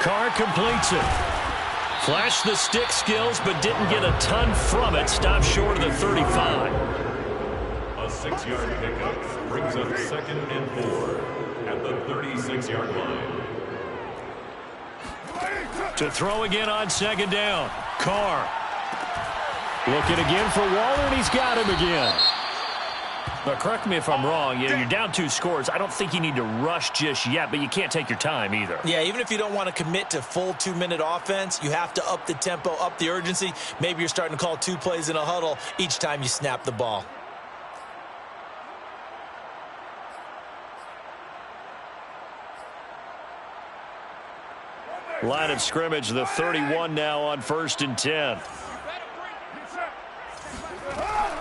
Carr completes it. Flashed the stick skills, but didn't get a ton from it. Stopped short of the 35. A 6-yard pickup brings up 2nd and 4 at the 36-yard line. To throw again on 2nd down. Carr. Looking again for Waller, and he's got him again. But correct me if I'm wrong, you're down 2 scores. I don't think you need to rush just yet, but you can't take your time either. Yeah, even if you don't want to commit to full 2-minute offense, you have to up the tempo, up the urgency. Maybe you're starting to call 2 plays in a huddle each time you snap the ball. Line of scrimmage, the 31 now on 1st and 10.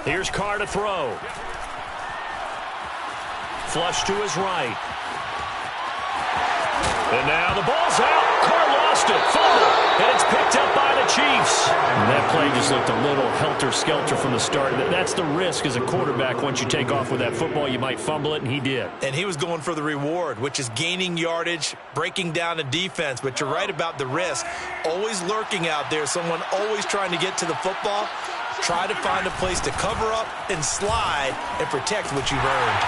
Here's Carr to throw. Flush to his right. And now the ball's out. Carr lost it. Fumble. And it's picked up by the Chiefs. And that play just looked a little helter-skelter from the start. That's the risk as a quarterback. Once you take off with that football, you might fumble it, and he did. And he was going for the reward, which is gaining yardage, breaking down a defense. But you're right about the risk. Always lurking out there. Someone always trying to get to the football. Try to find a place to cover up and slide and protect what you've earned.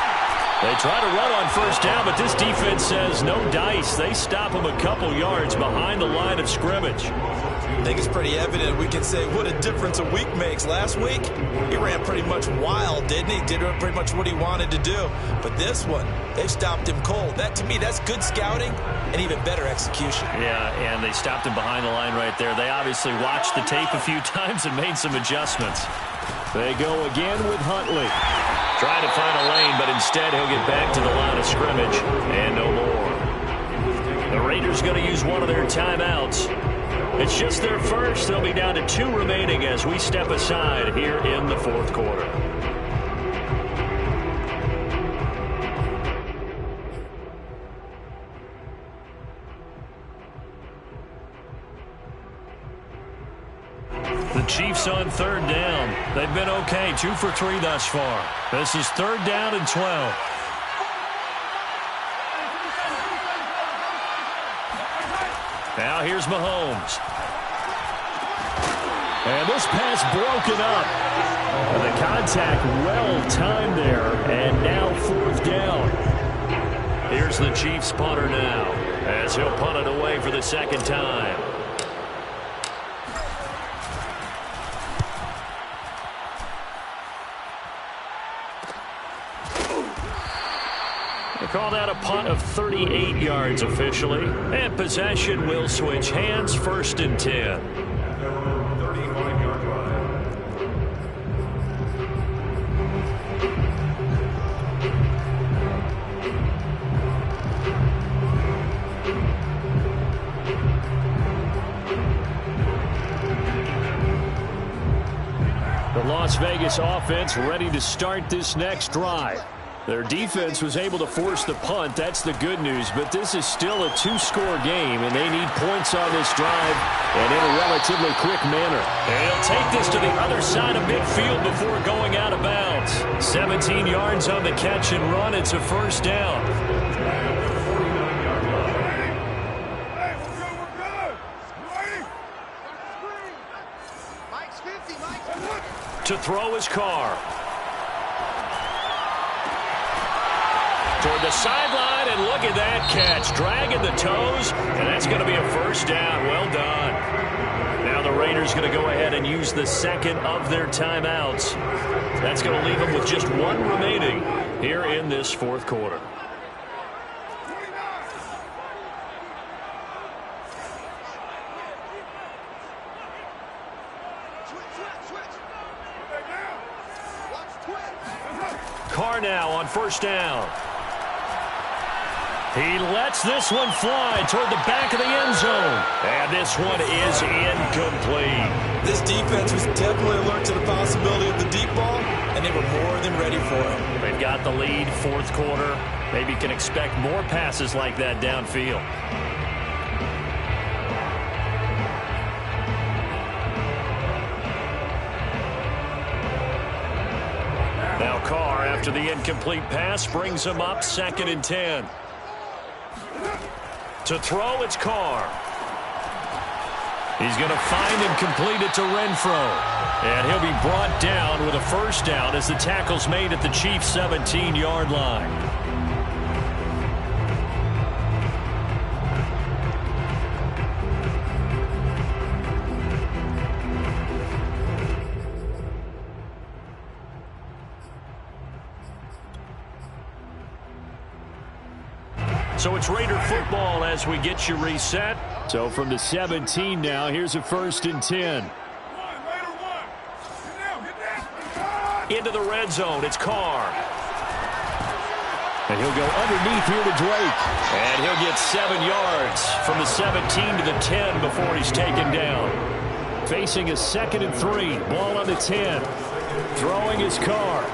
They try to run on 1st down, but this defense says no dice. They stop him a couple yards behind the line of scrimmage. I think it's pretty evident. We can say what a difference a week makes. Last week, he ran pretty much wild, didn't he? Did pretty much what he wanted to do. But this one, they stopped him cold. That, to me, that's good scouting and even better execution. Yeah, and they stopped him behind the line right there. They obviously watched the tape a few times and made some adjustments. They go again with Huntley. Trying to find a lane, but instead he'll get back to the line of scrimmage and no more. The Raiders going to use one of their timeouts. It's just their first. They'll be down to 2 remaining as we step aside here in the 4th quarter. The Chiefs on 3rd down. They've been okay, 2 for 3 thus far. This is 3rd down and 12. Now here's Mahomes. And this pass broken up. And the contact well timed there. And now 4th down. Here's the Chiefs punter now as he'll punt it away for the 2nd time. They call that a punt of 38 yards officially. And possession will switch hands, 1st and 10. 35-yard line. The Las Vegas offense ready to start this next drive. Their defense was able to force the punt. That's the good news. But this is still a 2-score game, and they need points on this drive and in a relatively quick manner. And he'll take this to the other side of midfield before going out of bounds. 17 yards on the catch and run. It's a 1st down. To throw his Carr. Toward the sideline, and look at that catch. Dragging the toes, and that's going to be a 1st down. Well done. Now the Raiders going to go ahead and use the 2nd of their timeouts. That's going to leave them with just one remaining here in this fourth quarter. Carr now on first down. He lets this one fly toward the back of the end zone. And this one is incomplete. This defense was definitely alert to the possibility of the deep ball, and they were more than ready for it. They've got the lead, fourth quarter. Maybe you can expect more passes like that downfield. Now Carr, after the incomplete pass, brings him up 2nd and 10. To throw, it's Carr. He's going to find and complete it to Renfro. And he'll be brought down with a first down as the tackle's made at the Chiefs' 17-yard line. So it's Raider football as we get you reset. So from the 17 now, here's a 1st and 10. Into the red zone, it's Carr. And he'll go underneath here to Drake. And he'll get 7 yards from the 17 to the 10 before he's taken down. Facing a 2nd and 3, ball on the 10. Throwing his Carr.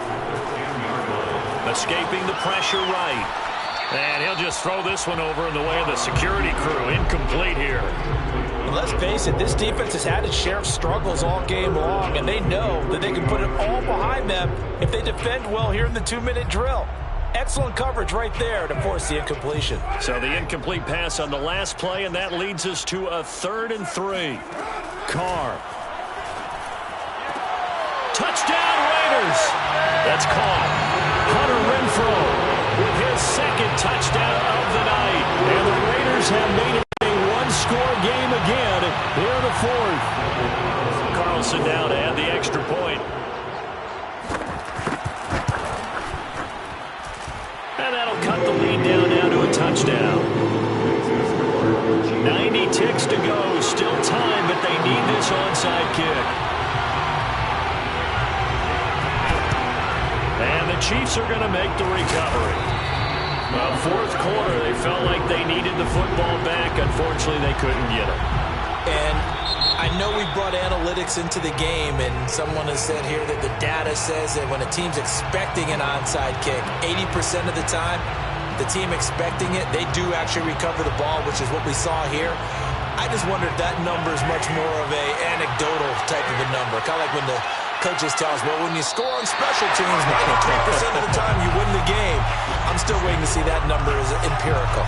Escaping the pressure right. And he'll just throw this one over in the way of the security crew. Incomplete here. And let's face it, this defense has had its share of struggles all game long, and they know that they can put it all behind them if they defend well here in the 2-minute drill. Excellent coverage right there to force the incompletion. So the incomplete pass on the last play, and that leads us to a 3rd and 3. Carr. Touchdown Raiders! That's caught. Hunter Renfro with his 2nd touchdown of the night. And the Raiders have made it a one-score game again here in the 4th. Carlson now to add the extra point. And that'll cut the lead down now to a touchdown. 90 ticks to go. Still time, but they need this onside kick. And the Chiefs are going to make the recovery. Well, fourth quarter, they felt like they needed the football back. Unfortunately, they couldn't get it. And I know we brought analytics into the game, and someone has said here that the data says that when a team's expecting an onside kick, 80% of the time, the team expecting it, they do actually recover the ball, which is what we saw here. I just wonder if that number is much more of a anecdotal type of a number. Kind of like when the coaches tell us, well, when you score on special teams, 93% of the time you win the game. I'm still waiting to see that number as empirical.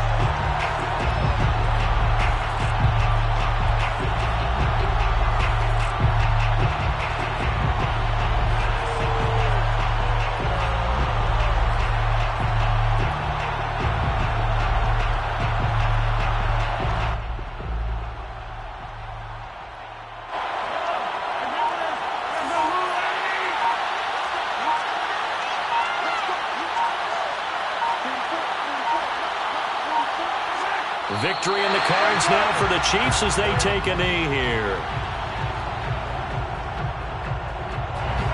Victory in the cards now for the Chiefs as they take a knee here.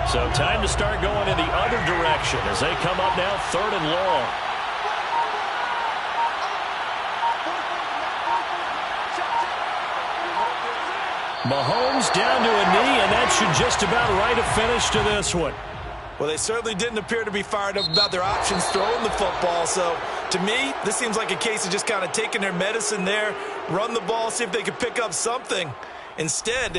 So time to start going in the other direction as they come up now 3rd and long. Mahomes down to a knee, and that should just about write a finish to this one. Well, they certainly didn't appear to be fired up about their options throwing the football. So, to me, this seems like a case of just kind of taking their medicine there, run the ball, see if they could pick up something. Instead, they were